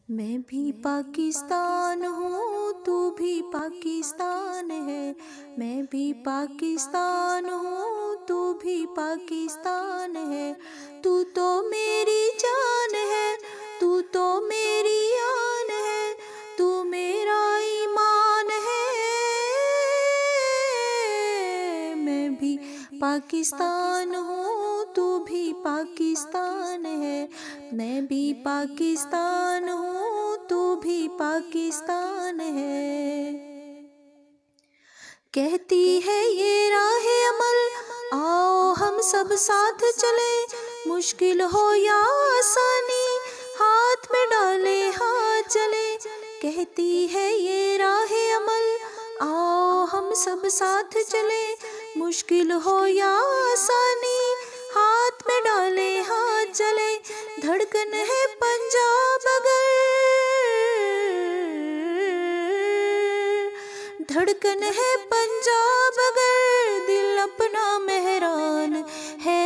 मैं भी पाकिस्तान हूँ, तू भी पाकिस्तान है। मैं भी पाकिस्तान हूँ, तू भी पाकिस्तान है। तू तो मेरी जान है, तू तो मेरी आन है, तू मेरा ईमान है। मैं भी पाकिस्तान हूँ, तू भी पाकिस्तान है। मैं भी पाकिस्तान हूँ, तू भी पाकिस्तान है। कहती है ये राह अमल, आओ हम सब साथ चले। मुश्किल हो या आसानी, हाथ में डाले हाथ चले। कहती है ये राह अमल, आओ हम सब साथ चले। मुश्किल हो या आसानी, हाथ में डाले हाथ चले। धड़कन है पंजाब अगर, धड़कन है पंजाब अगर, दिल अपना मेहरान है।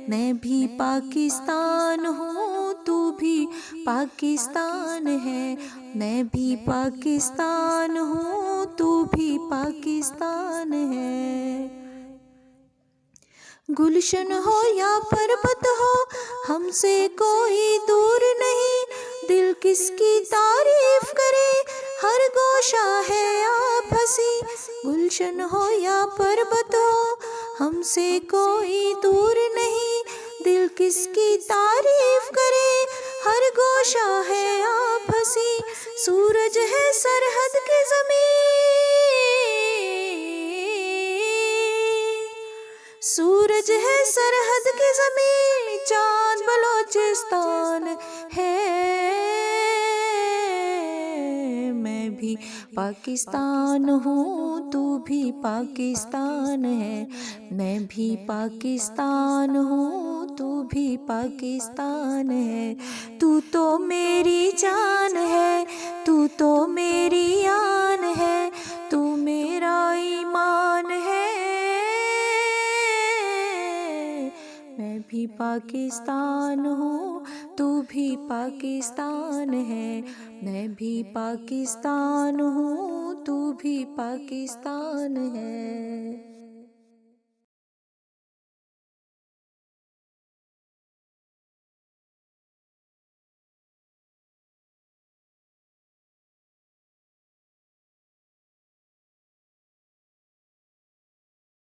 मैं भी पाकिस्तान हूँ, तू भी पाकिस्तान है। मैं भी पाकिस्तान हूँ, तू भी पाकिस्तान है। गुलशन हो या पर्वत हो, हमसे कोई दूर नहीं। दिल किसकी तारीफ करे, हर गोशा है आप हंसी। गुलशन हो या पर्वत हो, हमसे कोई दूर नहीं। दिल किसकी तारीफ करे, हर गोशा है आप हंसी। सूरज है सरहद की ज़मीं, सूरज है सरहद की ज़मीं, चाँद बलोचिस्तान है। मैं भी पाकिस्तान हूँ, तू भी पाकिस्तान है। मैं भी पाकिस्तान हूँ, तू भी पाकिस्तान है। तू तो मेरी जान है, तू तो मेरी आन है, तू मेरा ईमान है। मैं भी पाकिस्तान हूँ, तू भी पाकिस्तान है। मैं भी पाकिस्तान हूँ, तू भी पाकिस्तान है।